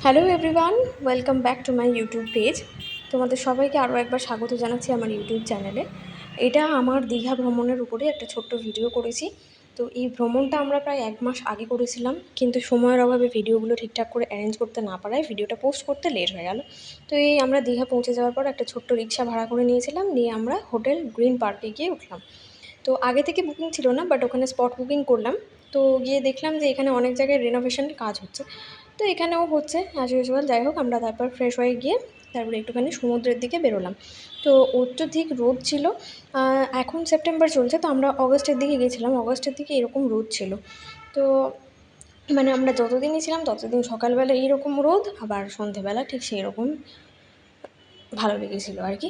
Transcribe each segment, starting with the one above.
Hello everyone, welcome back to my YouTube page. তোমাদের সবাইকে আরও একবার স্বাগত জানাচ্ছি আমার ইউটিউব চ্যানেলে। এটা আমার দীঘা ভ্রমণের উপরে একটা ছোট্ট ভিডিও করেছি। তো এই ভ্রমণটা আমরা প্রায় 1 মাস আগে করেছিলাম, কিন্তু সময়ের অভাবে ভিডিওগুলো ঠিকঠাক করে অ্যারেঞ্জ করতে না পারায় ভিডিওটা পোস্ট করতে লেট হয়ে গেল। তো এই আমরা দীঘা পৌঁছে যাওয়ার পর একটা ছোট্ট রিক্সা ভাড়া করে নিয়েছিলাম, নিয়ে আমরা হোটেল গ্রিন পার্কে গিয়ে উঠলাম। তো আগে থেকে বুকিং ছিল না, বাট ওখানে স্পট বুকিং করলাম। তো গিয়ে দেখলাম যে এখানে অনেক জায়গায় রেনোভেশনের কাজ হচ্ছে, তো এখানেও হচ্ছে অ্যাজ ইউজুয়াল। যাই হোক, আমরা তারপর ফ্রেশ হয়ে গিয়ে তারপরে একটুখানি সমুদ্রের দিকে বেরোলাম। তো অত্যধিক রোদ ছিল। এখন সেপ্টেম্বর চলছে, তো আমরা অগস্টের দিকে গেছিলাম। অগস্টের দিকে এরকম রোদ ছিল। তো মানে আমরা যতদিনই ছিলাম ততদিন সকালবেলা এইরকম রোদ, আবার সন্ধেবেলা ঠিক সেই রকম ভালো লেগেছিলো আর কি।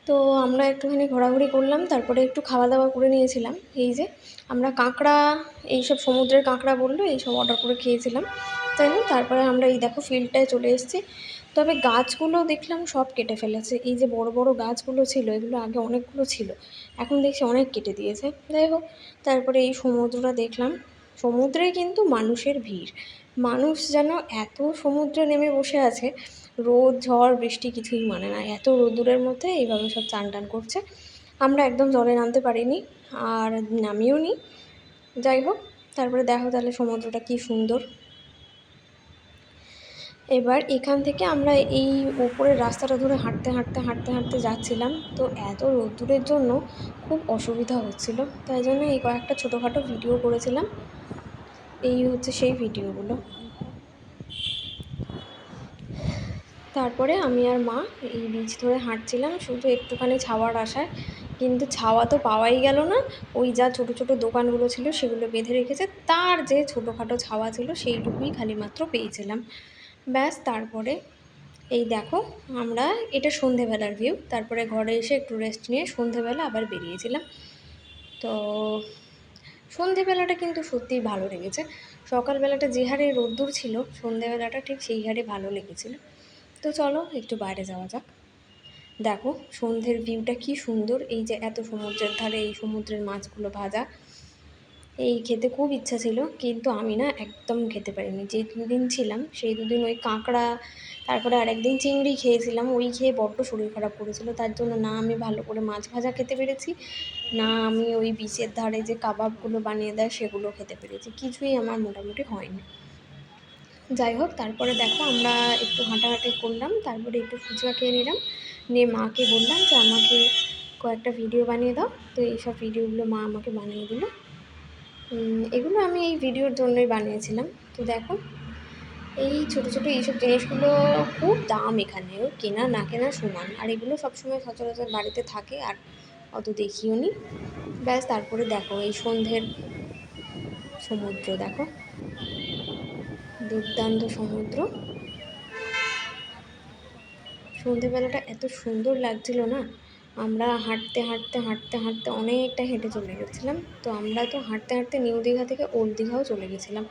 তো আমরা একটুখানি ঘোরাঘুরি করলাম, তারপরে একটু খাওয়া দাওয়া করে নিয়েছিলাম। এই যে আমরা কাঁকড়া, এইসব সমুদ্রের কাঁকড়া বললো, এইসব অর্ডার করে খেয়েছিলাম। তাই না, তারপরে আমরা এই দেখো ফিল্ডটায় চলে এসেছি। তবে গাছগুলো দেখলাম সব কেটে ফেলেছে। এই যে বড় বড় গাছগুলো ছিল, এগুলো আগে অনেকগুলো ছিল, এখন দেখছি অনেক কেটে দিয়েছে। যাই হোক, তারপরে এই সমুদ্রটা দেখলাম। সমুদ্রে কিন্তু মানুষের ভিড়, মানুষ যেন এত সমুদ্রে নেমে বসে আছে, রোদ ঝড় বৃষ্টি কিছুই মানে না, এত রোদ্দুরের মধ্যে এইভাবে সব চান টান করছে। আমরা একদম জলে নামতে পারিনি, আর নামিও নি। যাই হোক, তারপরে দেখো তাহলে সমুদ্রটা কী সুন্দর। এবার এখান থেকে আমরা এই উপরের রাস্তাটা ধরে হাঁটতে হাঁটতে হাঁটতে হাঁটতে যাচ্ছিলাম। তো এত রোদ্দুরের জন্য খুব অসুবিধা হচ্ছিল, তাই জন্য এই কয়েকটা ছোটোখাটো ভিডিও করেছিলাম। এই হচ্ছে সেই ভিডিওগুলো। তারপরে আমি আর মা এই বিচ ধরে হাঁটছিলাম শুধু একটুখানি ছাওয়ার আশায়, কিন্তু ছাওয়া তো পাওয়াই গেল না। ওই যা ছোটো ছোটো দোকানগুলো ছিল সেগুলো বেঁধে রেখেছে, তার যে ছোটোখাটো ছাওয়া ছিল সেইটুকুই খালি মাত্র পেয়েছিলাম। ব্যাস, তারপরে এই দেখো আমরা, এটা সন্ধেবেলার ভিউ। তারপরে ঘরে এসে একটু রেস্ট নিয়ে সন্ধেবেলা আবার বেরিয়েছিলাম। তো সন্ধেবেলাটা কিন্তু সত্যিই ভালো লেগেছে। সকালবেলাটা যে হারে রোদ্দুর ছিল, সন্ধেবেলাটা ঠিক সেই হারে ভালো লেগেছিলো। তো চলো একটু বাইরে যাওয়া যাক। দেখো সন্ধ্যের ভিউটা কি সুন্দর। এই যে এত সমুদ্রের ধারে এই সমুদ্রের মাছগুলো ভাজা, এই খেতে খুব ইচ্ছা ছিল, কিন্তু আমি না একদম খেতে পারিনি। যে দুদিন ছিলাম সেই দুদিন ওই কাঁকড়া, তারপরে আরেকদিন চিংড়ি খেয়েছিলাম। ওই খেয়ে বড্ড শরীর খারাপ করেছিল, তার জন্য না আমি ভালো করে মাছ ভাজা খেতে পেরেছি, না আমি ওই বিচের ধারে যে কাবাবগুলো বানিয়ে দেয় সেগুলো খেতে পেরেছি। কিছুই আমার মোটামুটি হয়নি। যাই হোক, তারপরে দেখো আমরা একটু হাঁটাহাঁটি করলাম, তারপরে একটু ফুচকা খেয়ে নিলাম, নিয়ে মাকে বললাম যে আমাকে কয়েকটা ভিডিও বানিয়ে দাও। তো এইসব ভিডিওগুলো মা আমাকে বানিয়ে দিল। এগুলো আমি এই ভিডিওর জন্যই বানিয়েছিলাম। তো দেখো এই ছোটো ছোটো এইসব জিনিসগুলো খুব দাম এখানে, কেনা না কেনা সমান, আর এগুলো সবসময় সচরাচর বাড়িতে থাকে আর অত দেখিও নি। ব্যাস, তারপরে দেখো এই সন্ধ্যের সমুদ্র দেখো, দুর্দান্ত সমুদ্র। সন্ধেবেলাটা এত সুন্দর লাগছিল না। আমরা হাঁটতে হাঁটতে হাঁটতে হাঁটতে অনেকটা হেঁটে চলে গেছিলাম। তো আমরা তো হাঁটতে হাঁটতে নিউ দীঘা থেকে ওল্ড দীঘাও চলে গেছিলাম।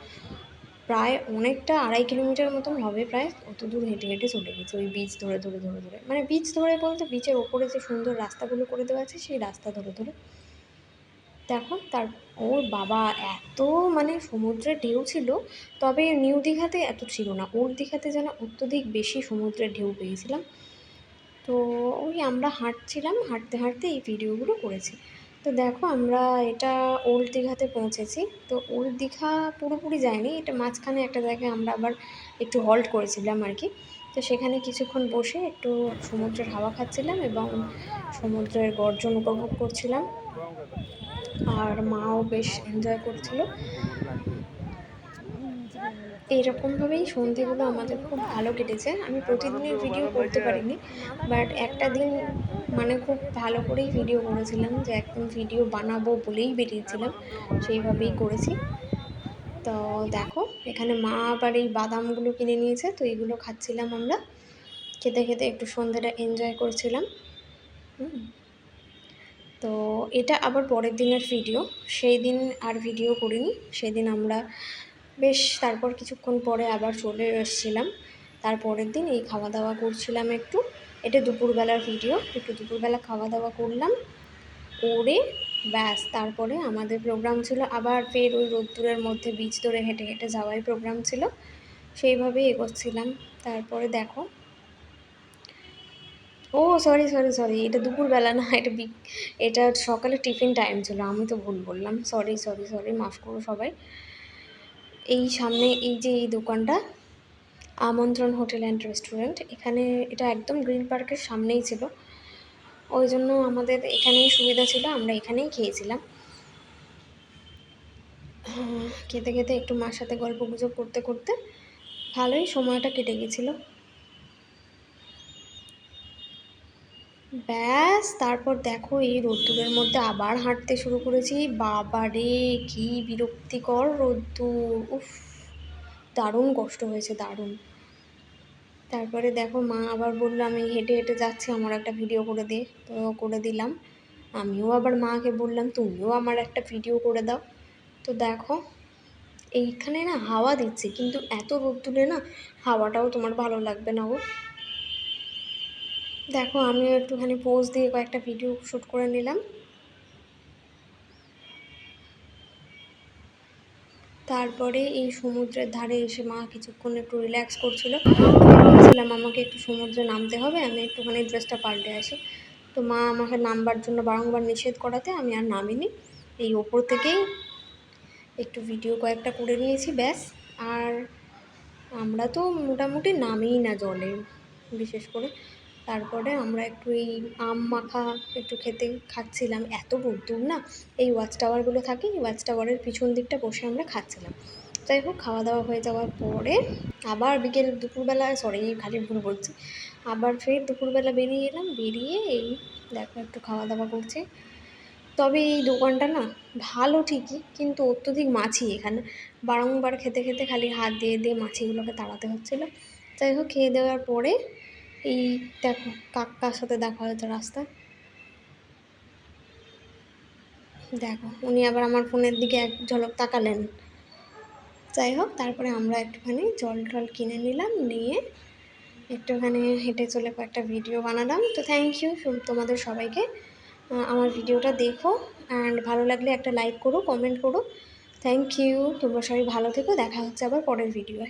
প্রায় অনেকটা 2.5 কিলোমিটার মতন হবে, প্রায় অত দূর হেঁটে হেঁটে চলে গেছি ওই বিচ ধরে ধরে ধরে ধরে, মানে বিচ ধরে বলতে বিচের ওপরে যে সুন্দর রাস্তাগুলো করে দেওয়া আছে সেই রাস্তা ধরে ধরে। দেখো তার, ওর বাবা এত মানে সমুদ্রের ঢেউ ছিল। তবে নিউ দীঘাতে এত ছিল না, ওল্ড দীঘাতে যেন অত্যধিক বেশি সমুদ্রের ঢেউ পেয়েছিলাম। তো ওই আমরা হাঁটছিলাম, হাঁটতে হাঁটতে এই ভিডিওগুলো করেছি। তো দেখো আমরা এটা ওল্ড দীঘাতে পৌঁছেছি। তো ওল্ড দীঘা পুরোপুরি যায়নি, এটা মাঝখানে একটা জায়গায় আমরা আবার একটু হল্ট করেছিলাম আর কি। তো সেখানে কিছুক্ষণ বসে একটু সমুদ্রের হাওয়া খাচ্ছিলাম এবং সমুদ্রের গর্জন উপভোগ করছিলাম, আর মাও বেশ এনজয় করছিল। এইরকমভাবেই সন্ধেগুলো আমাদের খুব ভালো কেটেছে। আমি প্রতিদিনের ভিডিও করতে পারিনি, বাট একটা দিন মানে খুব ভালো করেই ভিডিও করেছিলাম, যে একদম ভিডিও বানাবো বলেই বেরিয়েছিলাম, সেইভাবেই করেছি। তো দেখো এখানে মা আবার এই বাদামগুলো কিনে নিয়েছে, তো এইগুলো খাচ্ছিলাম আমরা, খেতে খেতে একটু সন্ধেটা এনজয় করছিলাম। তো এটা আবার পরের দিনের ভিডিও, সেই দিন আর ভিডিও করিনি। সেদিন আমরা বেশ তারপর কিছুক্ষণ পরে আবার চলে এসেছিলাম। তারপরের দিন এই খাওয়া দাওয়া করছিলাম একটু, এটা দুপুরবেলার ভিডিও। একটু দুপুরবেলা খাওয়া দাওয়া করলাম, করে ব্যাস তারপরে আমাদের প্রোগ্রাম ছিল আবার ফের ওই রোদ্দুরের মধ্যে বিচ ধরে হেঁটে হেঁটে যাওয়াই প্রোগ্রাম ছিল। সেইভাবেই এগোচ্ছিলাম। তারপরে দেখো, ও সরি সরি সরি, এটা দুপুরবেলা না, এটা সকালে টিফিন টাইম ছিল, আমি তো ভুল বললাম, সরি সরি সরি, মাফ করো সবাই। এই সামনে এই যে এই দোকানটা, আমন্ত্রণ হোটেল অ্যান্ড রেস্টুরেন্ট, এখানে এটা একদম গ্রিন পার্কের সামনেই ছিল, ওই জন্য আমাদের এখানেই সুবিধা ছিল, আমরা এখানেই খেয়েছিলাম। খেতে খেতে একটু মার সাথে গল্প গুজব করতে করতে ভালোই সময়টা কেটে গেছিলো। ব্যাস তারপর দেখো এই রোদ্দুরের মধ্যে আবার হাঁটতে শুরু করেছি। বাবা রে, কি বিরক্তিকর রোদ্দুর, উফ, দারুণ কষ্ট হয়েছে, দারুণ। তারপরে দেখো মা আবার বললো আমি হেঁটে হেঁটে যাচ্ছি, আমার একটা ভিডিও করে দে, তো করে দিলাম। আমিও আবার মাকে বললাম তুমিও আমার একটা ভিডিও করে দাও। তো দেখো এইখানে না হাওয়া দিচ্ছে, কিন্তু এত রোদ্দুরে না হাওয়াটাও তোমার ভালো লাগবে না গো। দেখো আমিও একটুখানি পোজ দিয়ে কয়েকটা ভিডিও শ্যুট করে নিলাম। তারপরে এই সমুদ্রের ধারে এসে মা কিছুক্ষণ একটু রিল্যাক্স করছিল, বলছিলাম আমাকে একটু সমুদ্রে নামতে হবে, আমি একটুখানি ড্রেসটা পাল্টে আসি। তো মা আমাকে নামবার জন্য বারংবার নিষেধ করাতে আমি আর নামিনি, এই ওপর থেকেই একটু ভিডিও কয়েকটা করে নিয়েছি ব্যাস। আর আমরা তো মোটামুটি নামিই না জলে বিশেষ করে। তারপরে আমরা একটু এই আম মাখা একটু খাচ্ছিলাম, এত রোদ্দুর না, এই ওয়াচ টাওয়ারগুলো থাকে, এই ওয়াচ টাওয়ারের পিছন দিকটা বসে আমরা খাচ্ছিলাম। যাই হোক, খাওয়া দাওয়া হয়ে যাওয়ার পরে আবার দুপুরবেলায়, সরি খালি ভুল বলছি, আবার ফের দুপুরবেলা বেরিয়ে এলাম, বেরিয়ে এই দেখো একটু খাওয়া দাওয়া করছি। তবে এই দোকানটা না ভালো ঠিকই, কিন্তু অত্যধিক মাছি এখানে, বারংবার খেতে খেতে খালি হাত দিয়ে দিয়ে মাছিগুলোকে তাড়াতে হচ্ছিলো। যাই হোক, খেয়ে দেওয়ার পরে এই দেখো কাকার সাথে দেখা হয়েছে রাস্তায়, দেখো উনি আবার আমার ফোনের দিকে এক ঝলক তাকালেন। যাই হোক, তারপরে আমরা একটুখানি জল টল কিনে নিলাম, নিয়ে একটুখানি হেঁটে চলে কয়েকটা ভিডিও বানালাম। তো থ্যাংক ইউ তোমাদের সবাইকে, আমার ভিডিওটা দেখো, অ্যান্ড ভালো লাগলে একটা লাইক করো, কমেন্ট করো। থ্যাংক ইউ, তোমরা সবাই ভালো থেকো, দেখা হচ্ছে আবার পরের ভিডিওয়।